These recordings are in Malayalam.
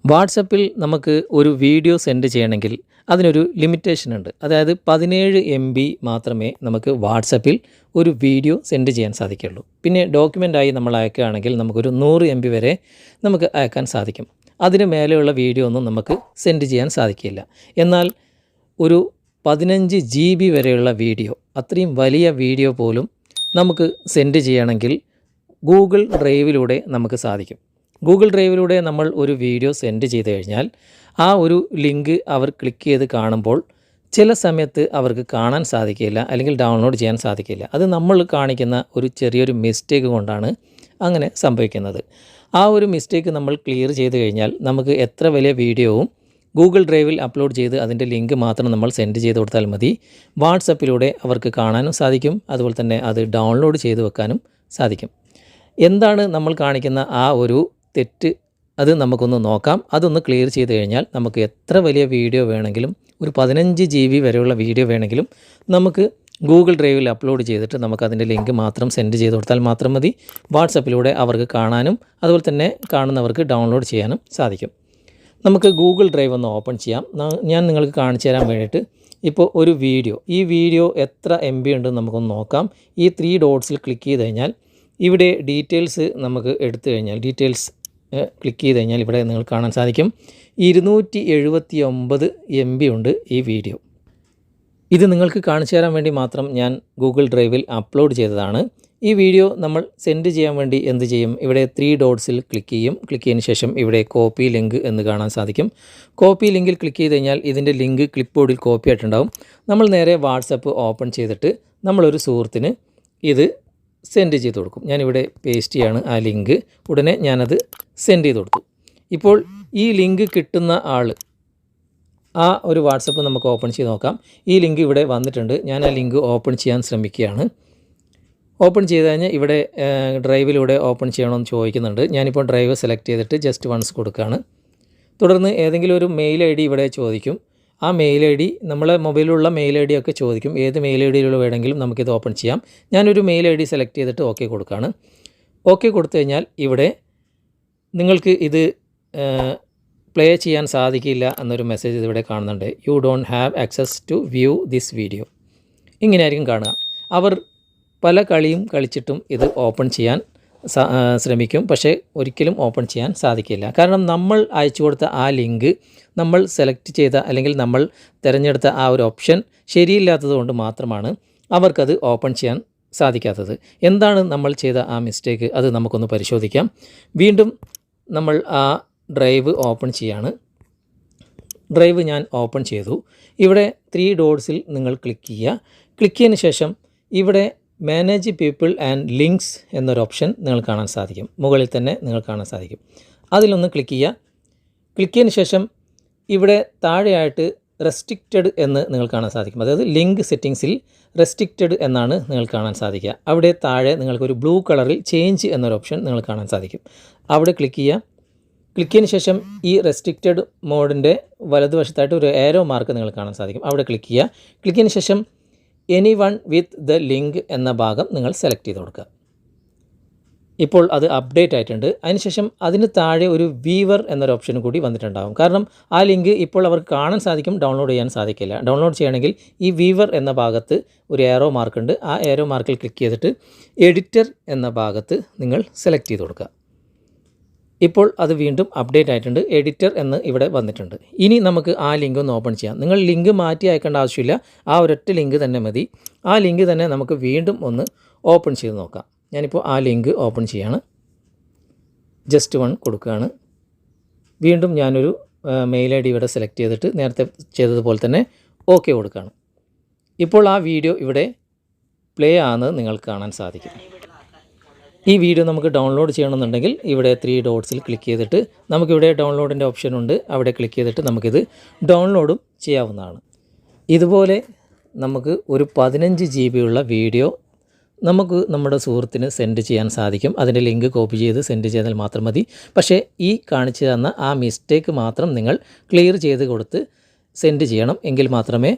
വാട്സപ്പിൽ നമുക്ക് ഒരു വീഡിയോ സെൻഡ് ചെയ്യണമെങ്കിൽ അതിനൊരു ലിമിറ്റേഷൻ ഉണ്ട്. അതായത് 17 MB മാത്രമേ നമുക്ക് വാട്സപ്പിൽ ഒരു വീഡിയോ സെൻഡ് ചെയ്യാൻ സാധിക്കുള്ളൂ. പിന്നെ ഡോക്യുമെൻ്റായി നമ്മൾ അയക്കുകയാണെങ്കിൽ നമുക്കൊരു 100 MB വരെ നമുക്ക് അയക്കാൻ സാധിക്കും. അതിന് മേലെയുള്ള വീഡിയോ ഒന്നും നമുക്ക് സെൻഡ് ചെയ്യാൻ സാധിക്കില്ല. എന്നാൽ ഒരു 15 GB വരെയുള്ള വീഡിയോ, അത്രയും വലിയ വീഡിയോ പോലും നമുക്ക് സെൻഡ് ചെയ്യണമെങ്കിൽ ഗൂഗിൾ ഡ്രൈവിലൂടെ നമുക്ക് സാധിക്കും. ഗൂഗിൾ ഡ്രൈവിലൂടെ നമ്മൾ ഒരു വീഡിയോ സെൻഡ് ചെയ്ത് കഴിഞ്ഞാൽ ആ ഒരു ലിങ്ക് അവർ ക്ലിക്ക് ചെയ്ത് കാണുമ്പോൾ ചില സമയത്ത് അവർക്ക് കാണാൻ സാധിക്കില്ല, അല്ലെങ്കിൽ ഡൗൺലോഡ് ചെയ്യാൻ സാധിക്കില്ല. അത് നമ്മൾ കാണിക്കുന്ന ഒരു ചെറിയൊരു മിസ്റ്റേക്ക് കൊണ്ടാണ് അങ്ങനെ സംഭവിക്കുന്നത്. ആ ഒരു മിസ്റ്റേക്ക് നമ്മൾ ക്ലിയർ ചെയ്ത് കഴിഞ്ഞാൽ നമുക്ക് എത്ര വലിയ വീഡിയോവും ഗൂഗിൾ ഡ്രൈവിൽ അപ്ലോഡ് ചെയ്ത് അതിൻ്റെ ലിങ്ക് മാത്രം നമ്മൾ സെൻഡ് ചെയ്ത് കൊടുത്താൽ മതി. വാട്സപ്പിലൂടെ അവർക്ക് കാണാനും സാധിക്കും, അതുപോലെ തന്നെ അത് ഡൗൺലോഡ് ചെയ്ത് വെക്കാനും സാധിക്കും. എന്താണ് നമ്മൾ കാണിക്കുന്ന ആ ഒരു തെറ്റ്, അത് നമുക്കൊന്ന് നോക്കാം. അതൊന്ന് ക്ലിയർ ചെയ്ത് കഴിഞ്ഞാൽ നമുക്ക് എത്ര വലിയ വീഡിയോ വേണമെങ്കിലും, ഒരു 15 GB വരെയുള്ള വീഡിയോ വേണമെങ്കിലും നമുക്ക് ഗൂഗിൾ ഡ്രൈവിൽ അപ്ലോഡ് ചെയ്തിട്ട് നമുക്കതിൻ്റെ ലിങ്ക് മാത്രം സെൻഡ് ചെയ്ത് കൊടുത്താൽ മാത്രം മതി. വാട്സപ്പിലൂടെ അവർക്ക് കാണാനും അതുപോലെ തന്നെ കാണുന്നവർക്ക് ഡൗൺലോഡ് ചെയ്യാനും സാധിക്കും. നമുക്ക് ഗൂഗിൾ ഡ്രൈവ് ഒന്ന് ഓപ്പൺ ചെയ്യാം. ഞാൻ നിങ്ങൾക്ക് കാണിച്ചു തരാൻ വേണ്ടിയിട്ട് ഇപ്പോൾ ഒരു വീഡിയോ, ഈ വീഡിയോ എത്ര MB ഉണ്ടെന്ന് നമുക്കൊന്ന് നോക്കാം. ഈ 3 ഡോട്ട്സിൽ ക്ലിക്ക് ചെയ്ത് കഴിഞ്ഞാൽ ഇവിടെ ഡീറ്റെയിൽസ് നമുക്ക് എടുത്തു കഴിഞ്ഞാൽ, ഡീറ്റെയിൽസ് ക്ലിക്ക് ചെയ്ത് കഴിഞ്ഞാൽ ഇവിടെ നിങ്ങൾക്ക് കാണാൻ സാധിക്കും 279 MB ഉണ്ട് ഈ വീഡിയോ. ഇത് നിങ്ങൾക്ക് കാണിച്ചു തരാൻ വേണ്ടി മാത്രം ഞാൻ ഗൂഗിൾ ഡ്രൈവിൽ അപ്ലോഡ് ചെയ്തതാണ്. ഈ വീഡിയോ നമ്മൾ സെൻഡ് ചെയ്യാൻ വേണ്ടി എന്ത് ചെയ്യും, ഇവിടെ 3 ഡോട്ട്സിൽ ക്ലിക്ക് ചെയ്യും. ക്ലിക്ക് ചെയ്തതിന് ശേഷം ഇവിടെ കോപ്പി ലിങ്ക് എന്ന് കാണാൻ സാധിക്കും. കോപ്പി ലിങ്കിൽ ക്ലിക്ക് ചെയ്ത് കഴിഞ്ഞാൽ ഇതിൻ്റെ ലിങ്ക് ക്ലിപ്പ് ബോർഡിൽ കോപ്പി ആയിട്ടുണ്ടാവും. നമ്മൾ നേരെ വാട്സപ്പ് ഓപ്പൺ ചെയ്തിട്ട് നമ്മളൊരു സുഹൃത്തിന് ഇത് സെൻഡ് ചെയ്ത് കൊടുക്കും. ഞാനിവിടെ പേസ്റ്റ് ചെയ്യാണ് ആ ലിങ്ക്. ഉടനെ ഞാനത് സെൻഡ് ചെയ്ത് കൊടുത്തു. ഇപ്പോൾ ഈ ലിങ്ക് കിട്ടുന്ന ആൾ, ആ ഒരു വാട്സപ്പ് നമുക്ക് ഓപ്പൺ ചെയ്ത് നോക്കാം. ഈ ലിങ്ക് ഇവിടെ വന്നിട്ടുണ്ട്. ഞാൻ ആ ലിങ്ക് ഓപ്പൺ ചെയ്യാൻ ശ്രമിക്കുകയാണ്. ഓപ്പൺ ചെയ്ത് കഴിഞ്ഞാൽ ഇവിടെ ഡ്രൈവിലൂടെ ഓപ്പൺ ചെയ്യണമെന്ന് ചോദിക്കുന്നുണ്ട്. ഞാനിപ്പോൾ ഡ്രൈവ് സെലക്ട് ചെയ്തിട്ട് ജസ്റ്റ് വൺസ് കൊടുക്കുകയാണ്. തുടർന്ന് ഏതെങ്കിലും ഒരു മെയിൽ ID ഇവിടെ ചോദിക്കും. ആ മെയിൽ ID, നമ്മളെ മൊബൈലിലുള്ള മെയിൽ ID ഒക്കെ ചോദിക്കും. ഏത് മെയിൽ IDയിലുള്ള വേണമെങ്കിലും നമുക്കിത് ഓപ്പൺ ചെയ്യാം. ഞാനൊരു മെയിൽ ID സെലക്ട് ചെയ്തിട്ട് ഓക്കെ കൊടുക്കുകയാണ്. ഓക്കെ കൊടുത്തു കഴിഞ്ഞാൽ ഇവിടെ നിങ്ങൾക്ക് ഇത് പ്ലേ ചെയ്യാൻ സാധിക്കില്ല എന്നൊരു മെസ്സേജ് ഇവിടെ കാണുന്നുണ്ട്. You don't have access to view this video. ഇങ്ങനെയായിരിക്കും കാണുക. അവർ പല കളിയും കളിച്ചിട്ടും ഇത് ഓപ്പൺ ചെയ്യാൻ ശ്രമിക്കും, പക്ഷേ ഒരിക്കലും ഓപ്പൺ ചെയ്യാൻ സാധിക്കില്ല. കാരണം നമ്മൾ അയച്ചു കൊടുത്ത ആ ലിങ്ക്, നമ്മൾ സെലക്ട് ചെയ്ത അല്ലെങ്കിൽ നമ്മൾ തിരഞ്ഞെടുത്ത ആ ഒരു ഓപ്ഷൻ ശരിയില്ലാത്തത് കൊണ്ട് മാത്രമാണ് അവർക്കത് ഓപ്പൺ ചെയ്യാൻ സാധിക്കാത്തത്. എന്താണ് നമ്മൾ ചെയ്ത ആ മിസ്റ്റേക്ക്, അത് നമുക്കൊന്ന് പരിശോധിക്കാം. വീണ്ടും നമ്മൾ ആ ഡ്രൈവ് ഓപ്പൺ ചെയ്യാണ്. ഡ്രൈവ് ഞാൻ ഓപ്പൺ ചെയ്തു. ഇവിടെ 3 ഡോട്ട്സിൽ നിങ്ങൾ ക്ലിക്ക് ചെയ്യുക. ക്ലിക്ക് ചെയ്തതിന് ശേഷം ഇവിടെ മാനേജ് പീപ്പിൾ ആൻഡ് ലിങ്ക്സ് എന്നൊരു ഓപ്ഷൻ നിങ്ങൾ കാണാൻ സാധിക്കും. മുകളിൽ തന്നെ നിങ്ങൾ കാണാൻ സാധിക്കും. അതിലൊന്ന് ക്ലിക്ക് ചെയ്യുക. ക്ലിക്ക് ചെയ്തതിന് ശേഷം ഇവിടെ താഴെയായിട്ട് റെസ്ട്രിക്റ്റഡ് എന്ന് നിങ്ങൾ കാണാൻ സാധിക്കും. അതായത് ലിങ്ക് സെറ്റിങ്സിൽ റെസ്ട്രിക്റ്റഡ് എന്നാണ് നിങ്ങൾ കാണാൻ സാധിക്കുക. അവിടെ താഴെ നിങ്ങൾക്കൊരു ബ്ലൂ കളറിൽ ചേഞ്ച് എന്നൊരു ഓപ്ഷൻ നിങ്ങൾ കാണാൻ സാധിക്കും. അവിടെ ക്ലിക്ക് ചെയ്യുക. ക്ലിക്ക് ചെയ്തതിന് ശേഷം ഈ റെസ്ട്രിക്റ്റഡ് മോഡിൻ്റെ വലതുവശത്തായിട്ട് ഒരു ഏരോ മാർക്ക് നിങ്ങൾ കാണാൻ സാധിക്കും. അവിടെ ക്ലിക്ക് ചെയ്യുക. ക്ലിക്ക് ചെയ്തതിന് ശേഷം എനിവൺ വിത്ത് ദ ലിങ്ക് എന്ന ഭാഗം നിങ്ങൾ സെലക്ട് ചെയ്ത് കൊടുക്കുക. ഇപ്പോൾ അത് അപ്ഡേറ്റ് ആയിട്ടുണ്ട്. അതിനുശേഷം അതിന് താഴെ ഒരു വീവർ എന്നൊരു ഓപ്ഷൻ കൂടി വന്നിട്ടുണ്ടാകും. കാരണം ആ ലിങ്ക് ഇപ്പോൾ അവർക്ക് കാണാൻ സാധിക്കും, ഡൗൺലോഡ് ചെയ്യാൻ സാധിക്കില്ല. ഡൗൺലോഡ് ചെയ്യണമെങ്കിൽ ഈ വീവർ എന്ന ഭാഗത്ത് ഒരു ഏരോ മാർക്കുണ്ട്. ആ ഏരോ മാർക്കിൽ ക്ലിക്ക് ചെയ്തിട്ട് എഡിറ്റർ എന്ന ഭാഗത്ത് നിങ്ങൾ സെലക്ട് ചെയ്ത് കൊടുക്കുക. ഇപ്പോൾ അത് വീണ്ടും അപ്ഡേറ്റ് ആയിട്ടുണ്ട്. എഡിറ്റർ എന്ന് ഇവിടെ വന്നിട്ടുണ്ട്. ഇനി നമുക്ക് ആ ലിങ്ക് ഒന്ന് ഓപ്പൺ ചെയ്യാം. നിങ്ങൾ ലിങ്ക് മാറ്റി അയക്കേണ്ട ആവശ്യമില്ല. ആ ഒരൊറ്റ ലിങ്ക് തന്നെ മതി. ആ ലിങ്ക് തന്നെ നമുക്ക് വീണ്ടും ഒന്ന് ഓപ്പൺ ചെയ്ത് നോക്കാം. ഞാനിപ്പോൾ ആ ലിങ്ക് ഓപ്പൺ ചെയ്യാണ്. ജസ്റ്റ് വൺ കൊടുക്കുകയാണ്. വീണ്ടും ഞാനൊരു മെയിൽ ID ഇവിടെ സെലക്ട് ചെയ്തിട്ട് നേരത്തെ ചെയ്തതുപോലെ തന്നെ ഓക്കെ കൊടുക്കുകയാണ്. ഇപ്പോൾ ആ വീഡിയോ ഇവിടെ പ്ലേ ആകുന്നത് നിങ്ങൾക്ക് കാണാൻ സാധിക്കും. ഈ വീഡിയോ നമുക്ക് ഡൗൺലോഡ് ചെയ്യണമെന്നുണ്ടെങ്കിൽ ഇവിടെ 3 ഡോട്ട്സിൽ ക്ലിക്ക് ചെയ്തിട്ട് നമുക്കിവിടെ ഡൗൺലോഡിൻ്റെ ഓപ്ഷൻ ഉണ്ട്. അവിടെ ക്ലിക്ക് ചെയ്തിട്ട് നമുക്കിത് ഡൗൺലോഡും ചെയ്യാവുന്നതാണ്. ഇതുപോലെ നമുക്ക് ഒരു 15 GB ഉള്ള വീഡിയോ നമുക്ക് നമ്മുടെ സുഹൃത്തിന് സെൻഡ് ചെയ്യാൻ സാധിക്കും. അതിൻ്റെ ലിങ്ക് കോപ്പി ചെയ്ത് സെൻഡ് ചെയ്താൽ മാത്രം മതി. പക്ഷേ ഈ കാണിച്ചു തന്ന ആ മിസ്റ്റേക്ക് മാത്രം നിങ്ങൾ ക്ലിയർ ചെയ്ത് കൊടുത്ത് സെൻഡ് ചെയ്യണം. എങ്കിൽ മാത്രമേ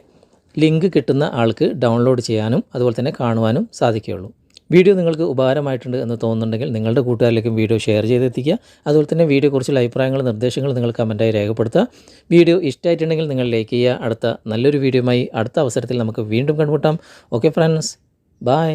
ലിങ്ക് കിട്ടുന്ന ആൾക്ക് ഡൗൺലോഡ് ചെയ്യാനും അതുപോലെ തന്നെ കാണുവാനും സാധിക്കുകയുള്ളൂ. വീഡിയോ നിങ്ങൾക്ക് ഉപകാരമായിട്ടുണ്ട് എന്ന് തോന്നുന്നുണ്ടെങ്കിൽ നിങ്ങളുടെ കൂട്ടുകാരിലേക്കും വീഡിയോ ഷെയർ ചെയ്തെത്തിക്കുക. അതുപോലെ തന്നെ വീഡിയോയെക്കുറിച്ചുള്ള അഭിപ്രായങ്ങളും നിർദ്ദേശങ്ങളും നിങ്ങൾ കമൻറ്റായി രേഖപ്പെടുത്തുക. വീഡിയോ ഇഷ്ടമായിട്ടുണ്ടെങ്കിൽ നിങ്ങൾ ലൈക്ക് ചെയ്യുക. അടുത്ത നല്ലൊരു വീഡിയോയുമായി അടുത്ത അവസരത്തിൽ നമുക്ക് വീണ്ടും കണ്ടുമുട്ടാം. Okay friends, by.